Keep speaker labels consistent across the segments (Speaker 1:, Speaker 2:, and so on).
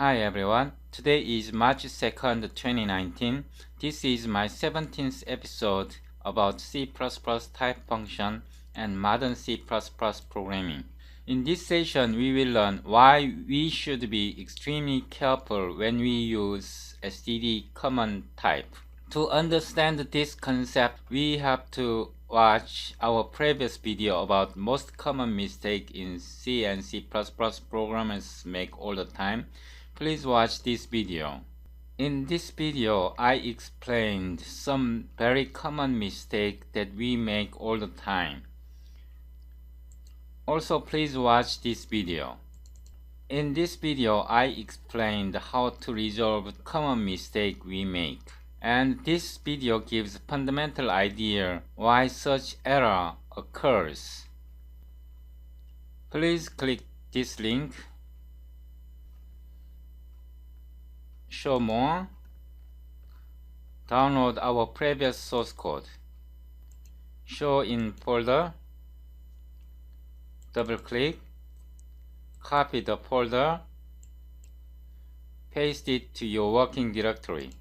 Speaker 1: Hi everyone, today is March 2nd, 2019. This is my 17th episode about C++ type function and modern C++ programming. In this session, we will learn why we should be extremely careful when we use std common type. To understand this concept, we have to watch our previous video about most common mistake in C and C++ programmers make all the time. Please watch this video. In this video, I explained some very common mistake that we make all the time. Also, please watch this video. In this video, I explained how to resolve common mistake we make. And this video gives fundamental idea why such error occurs. Please click this link. Show more. Download our previous source code. Show in folder. Double click. Copy the folder. Paste it to your working directory.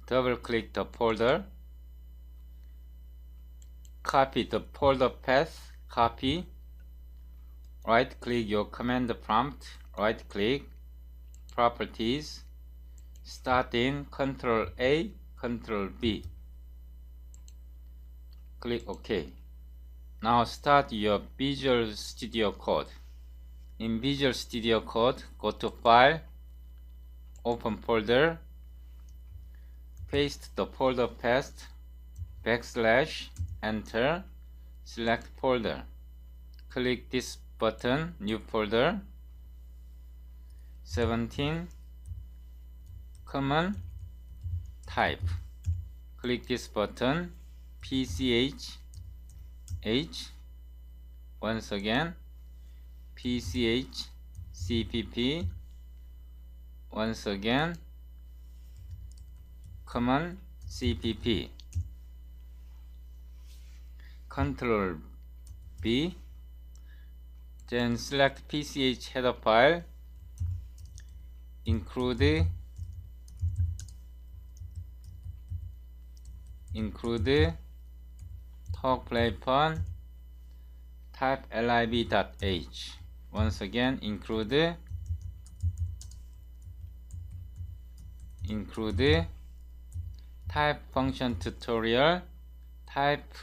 Speaker 1: Double click the folder. Copy the folder path. Copy. Right click your command prompt. Right click. Properties. Start in Ctrl A, Ctrl B. Click OK. Now start your Visual Studio Code. In Visual Studio Code, go to File, Open Folder. Paste the folder path, \, enter, select folder. Click this button, new folder, 17, common, type. Click this button, PCH, H, once again, PCH, CPP, once again, common CPP. Ctrl B. Then select PCH header file. Include talk play fun type lib.h. Once again, include type function tutorial type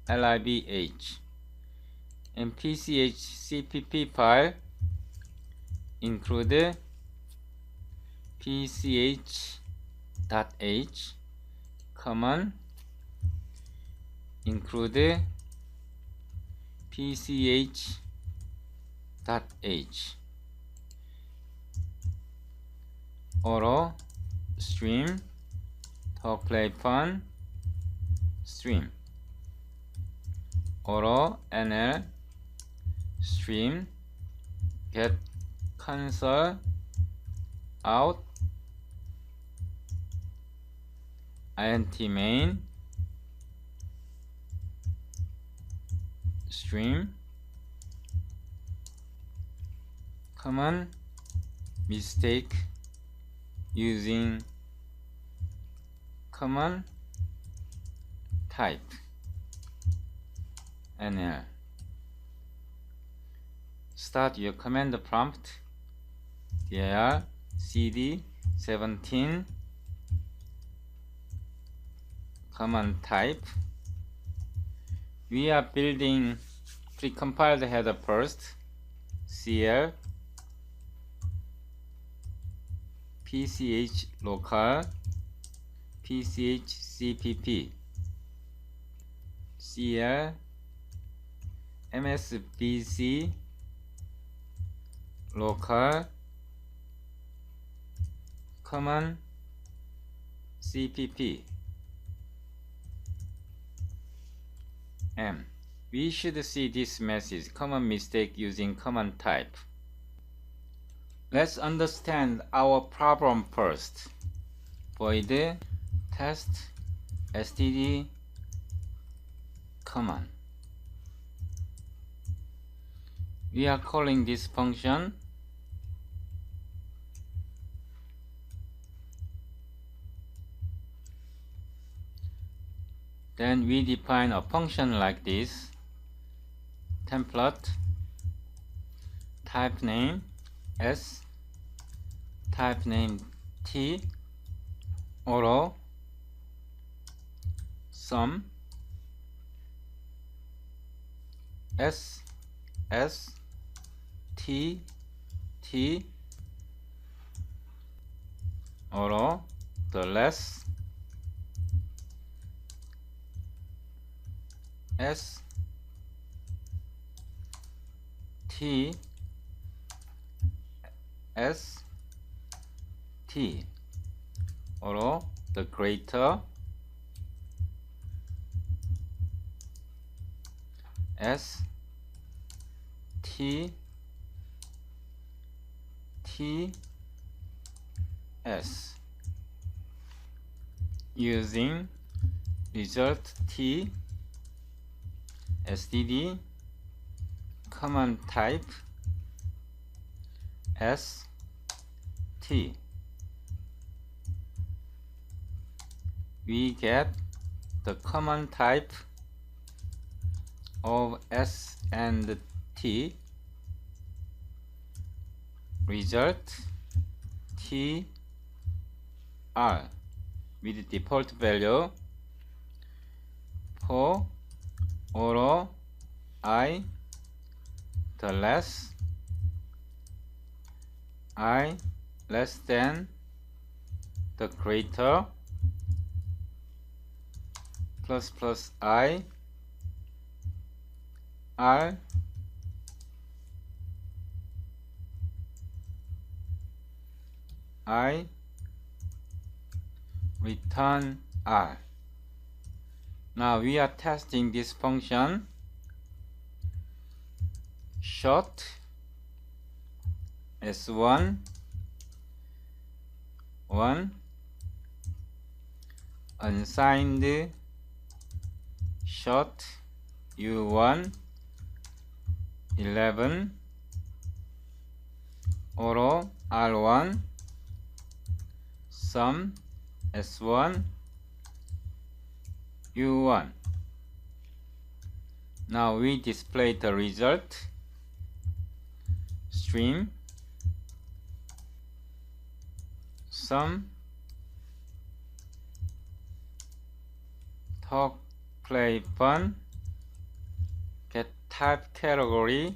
Speaker 1: libh. And PCH CPP file include pch.h common include pch.h auto stream talk play fun stream auto nl stream get console out int main stream common mistake using common type nl. Start your command prompt dir cd 17 common type. We are building precompiled header first. cl pch local pch cpp cl msbc local common cpp m. We should see this message, common mistake using common type. Let's understand our problem first. void test std command. We are calling this function then we define a function like this: template, type name s, type name t, auto, sum s s t t, auto, the less s t s t, auto, the greater s t t s, using result t std command type s t. We get the command type of s and t, result t r with default value for auto I, the less I less than the greater plus plus I r I return r. Now we are testing this function short s1 1, unsigned short u1 11, auto r1, sum s1 u1. Now we display the result string sum talk play fun get type category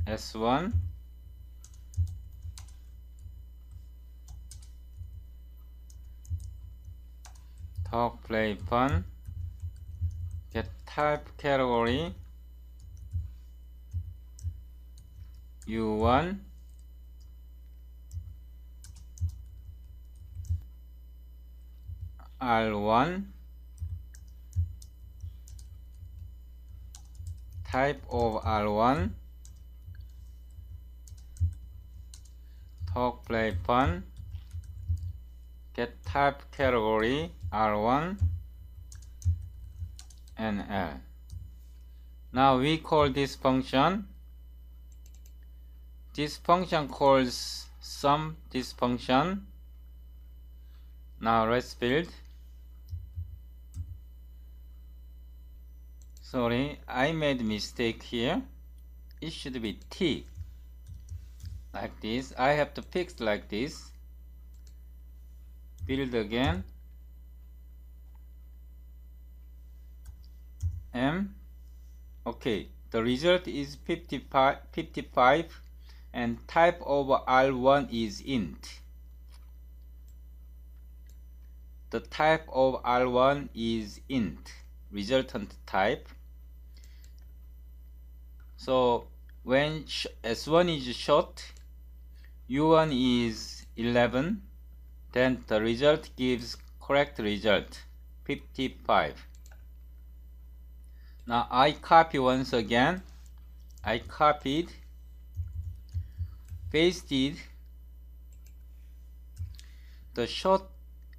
Speaker 1: s1 talk play fun get type category u1 r1 type of r1 talk play fun get type category r1 and l. Now we call this function. This function calls sum this function. Now let's build. Sorry, I made a mistake here. It should be t like this. I have to fix like this. Build again. M. Okay, the result is 55 and type of R1 is int. The type of R1 is int, resultant type. So when S1 is short, U1 is 11, then the result gives correct result 55. Now I copy once again. I copied, pasted the short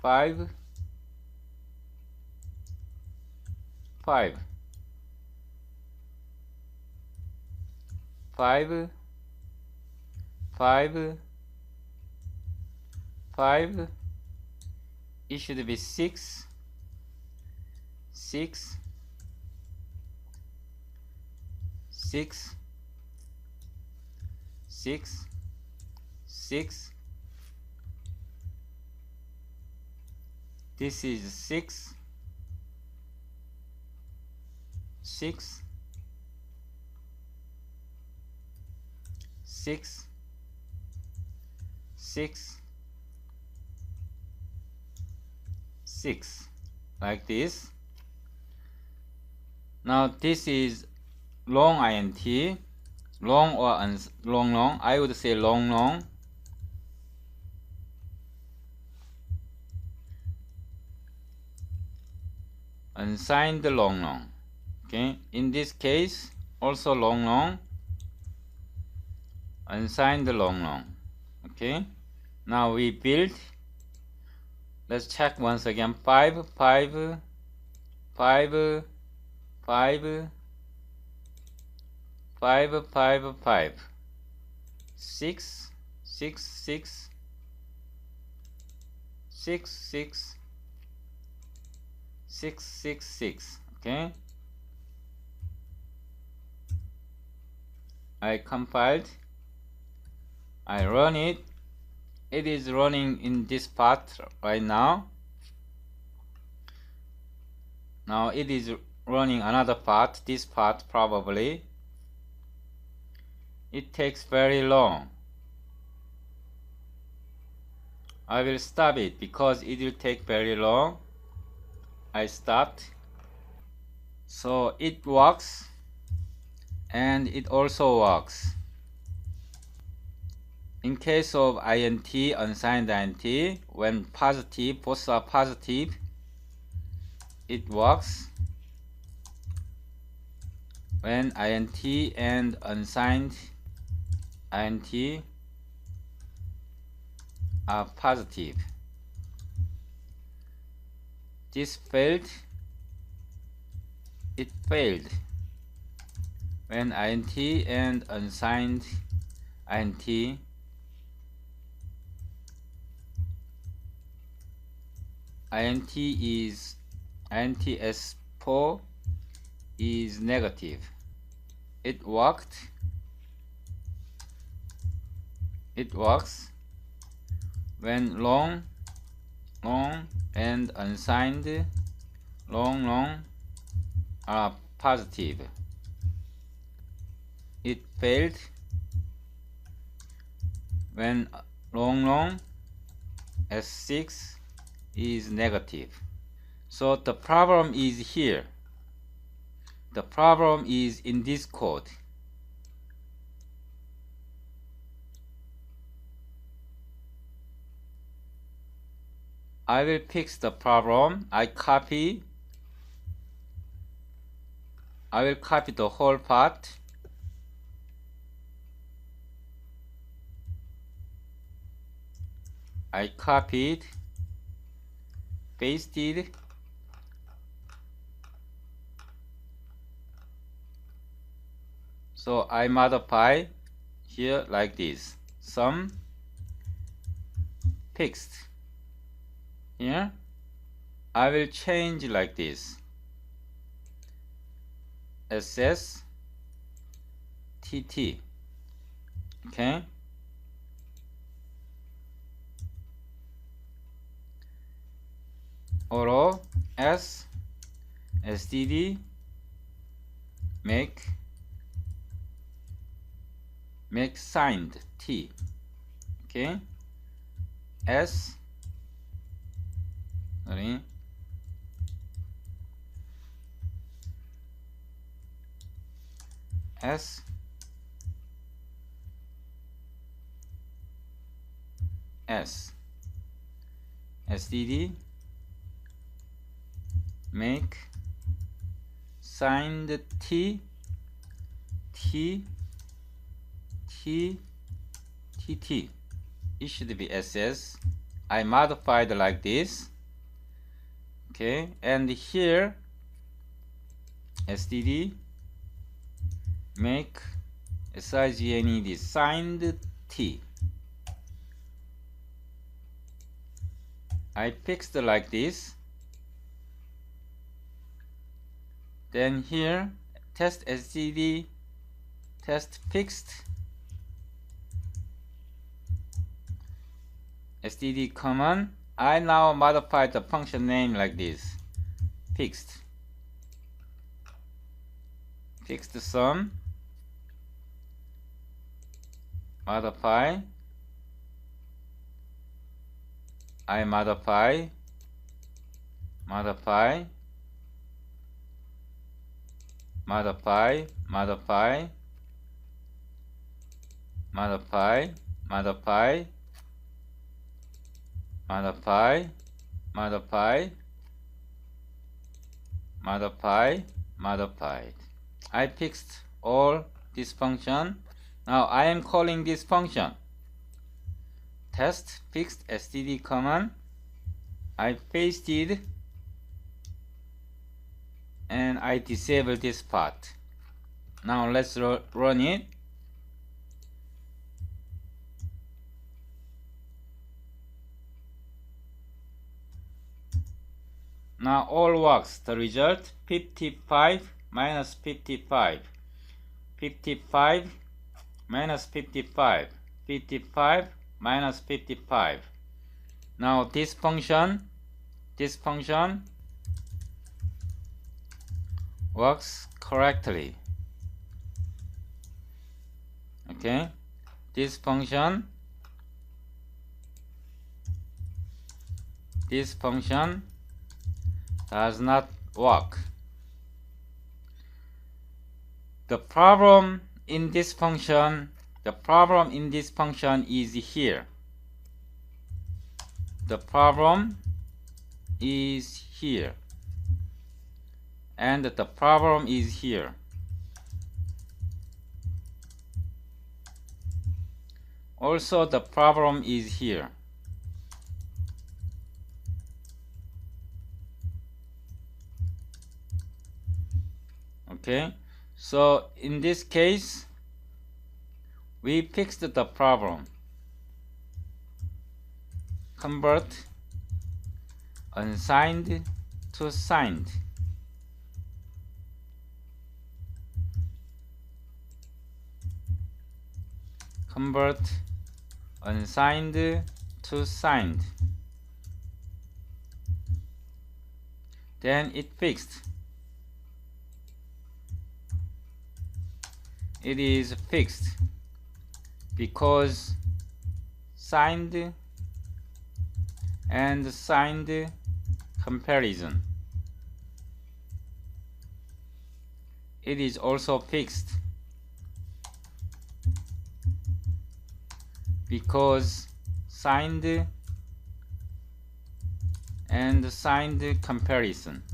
Speaker 1: 5 5 5 5 5. It should be 6 6 6 6 6. This is 6 6 6 6 6, like this. Now this is long int, long or long. I would say long. Unsigned long. Okay, in this case also long. Unsigned long. Okay, now we build. Let's check once again. 5 5 5 5 5 5 5 6 6 6 6 6 6 6 6. Okay, I compiled, I run it. It is running in this part right now. Now it is running another part, this part probably. It takes very long. I will stop it because it will take very long. I stopped. So it works, and it also works. In case of int, unsigned int, when positive, both are positive, it works. When int and unsigned int are positive, this failed. It failed when int and unsigned int is int s4 is negative. It worked. It works when long and unsigned long are positive. It failed when long s6 is negative. So the problem is here. The problem is in this code. I will fix the problem. I will copy the whole part. I copied, pasted, so I modify here like this. Sum fixed. Here I will change like this. SS TT. Okay. Auto S STD make signed T. Okay. S sorry S STD make signed T. It should be SS I modified like this. Okay, and here std make SIGNED signed T. I fixed like this. Then here test std test fixed std command. I now modify the function name like this. Fixed sum modify. I modify modify modify modify modify modify modify modify modify modified. I fixed all this function. Now I am calling this function test fixed std command. I pasted and I disabled this part. Now let's run it. Now all works. The result 55 minus 55, 55 minus 55, 55 minus 55. Now this function works correctly. Okay, this function does not work. The problem in this function is here. The problem is here. And the problem is here. Also the problem is here. Okay, so in this case we fixed the problem. Convert unsigned to signed. Convert unsigned to signed. Then it fixed. It is fixed because signed and signed comparison. It is also fixed because signed and signed comparison.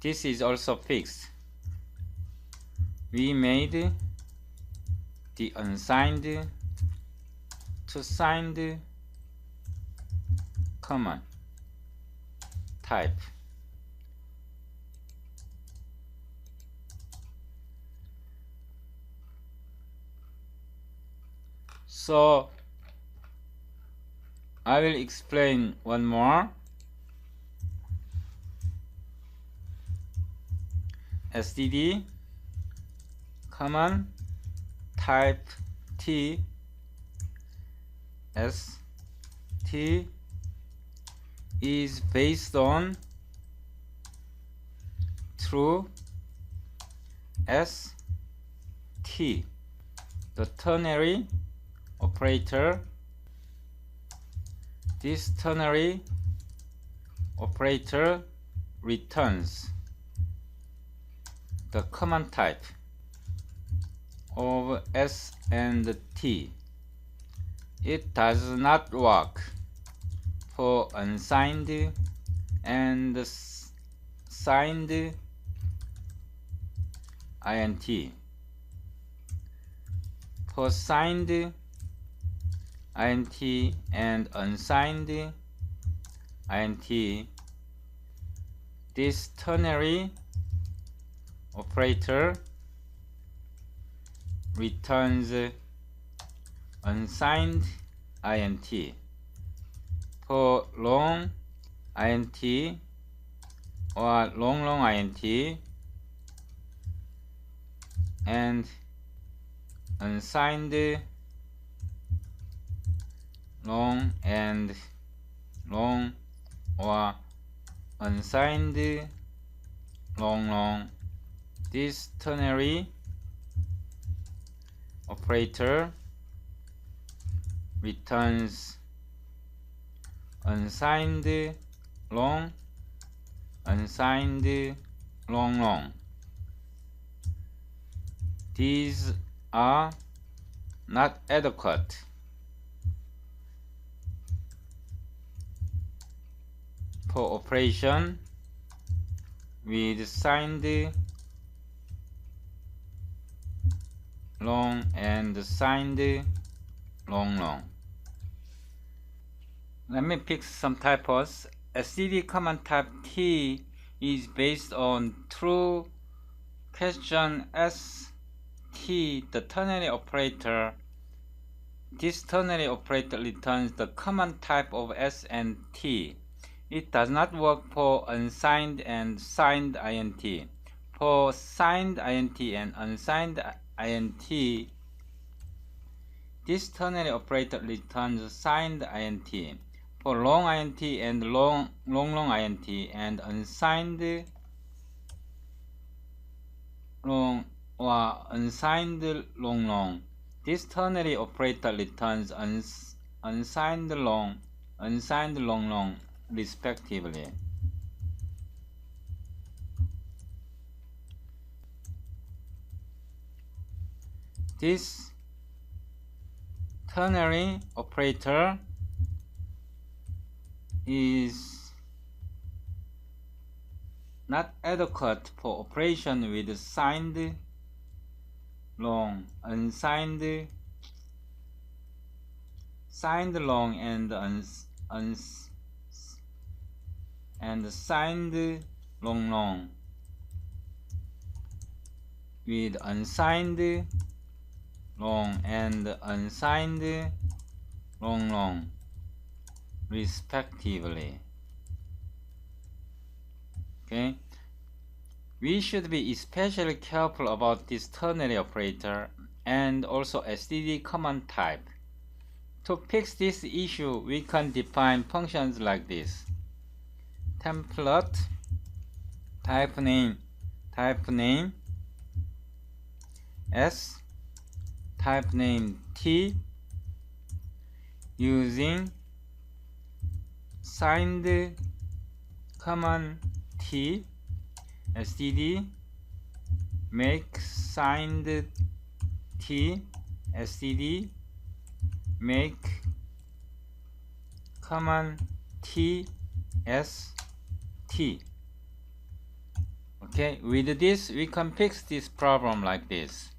Speaker 1: This is also fixed. We made the unsigned to signed command type. So I will explain one more. std command type t s t is based on true s t. The ternary operator. This ternary operator returns the command type of S and T. It does not work for unsigned and signed int. For signed int and unsigned int, this ternary operator returns unsigned int. For long int or long int and unsigned long and long or unsigned long, this ternary operator returns unsigned long, unsigned long. These are not adequate for operation with signed long and signed long. Let me pick some typos. std command type T is based on true question st, the ternary operator. This ternary operator returns the command type of s and t. It does not work for unsigned and signed int. For signed int and unsigned int, this ternary operator returns signed int. For long int and long int and unsigned long or unsigned long, this ternary operator returns unsigned long, unsigned long respectively. This ternary operator is not adequate for operation with signed long, unsigned, signed long and signed long with unsigned long and unsigned long respectively. Okay, we should be especially careful about this ternary operator and also std command type. To fix this issue, we can define functions like this: template type name s, type name t, using signed command t, std make signed t, std make command t s t. Okay, with this we can fix this problem like this.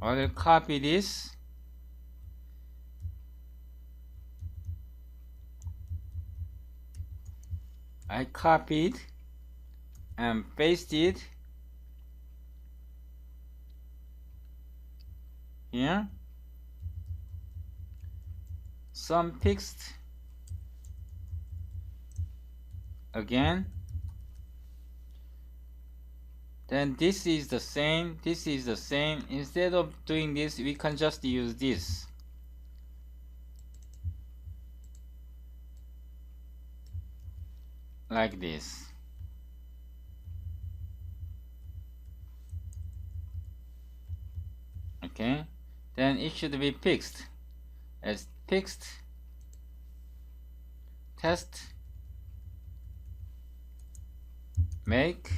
Speaker 1: I will copy this. I copied and pasted here. Some fixed again. Then this is the same, this is the same. Instead of doing this, we can just use this. Like this. Okay, then it should be fixed as fixed test make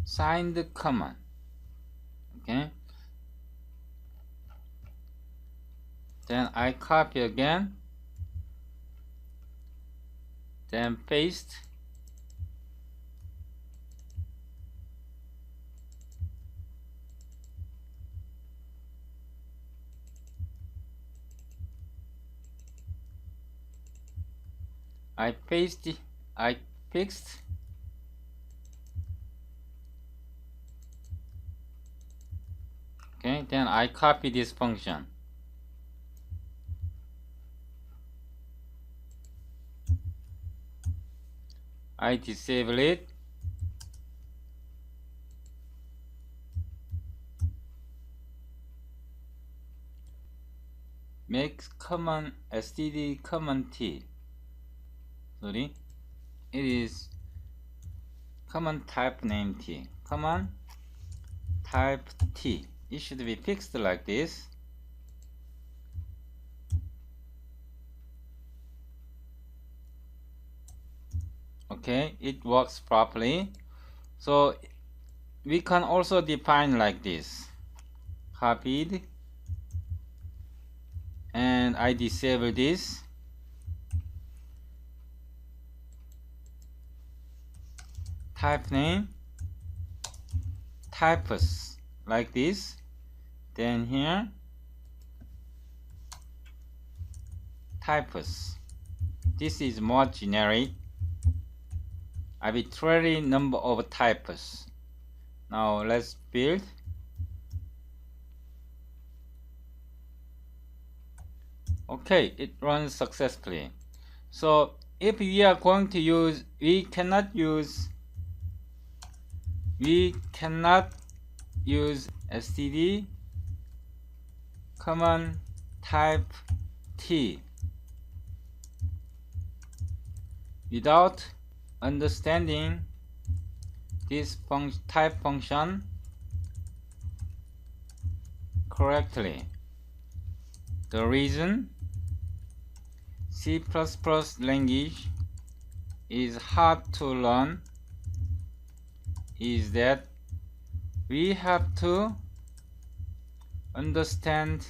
Speaker 1: signed command. Okay, then I copy again, then paste I fixed. Okay, then I copy this function. I disable it. Make common std common t. Sorry, it is common type name t. Common type t. It should be fixed like this. Okay, it works properly. So we can also define like this. Copied, and I disable this. Type name types like this. Then here types. This is more generic. Arbitrary number of types. Now let's build. Okay, it runs successfully. So if we are going to use, we cannot use std common type t without understanding this type function correctly. The reason C++ language is hard to learn is that we have to understand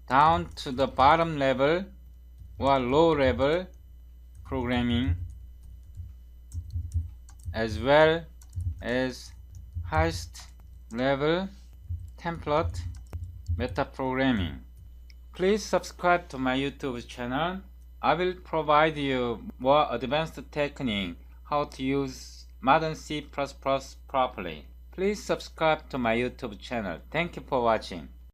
Speaker 1: down to the bottom level or low level programming as well as highest level template metaprogramming. Please subscribe to my YouTube channel. I will provide you more advanced technique how to use Modern C++ properly. Please subscribe to my YouTube channel. Thank you for watching.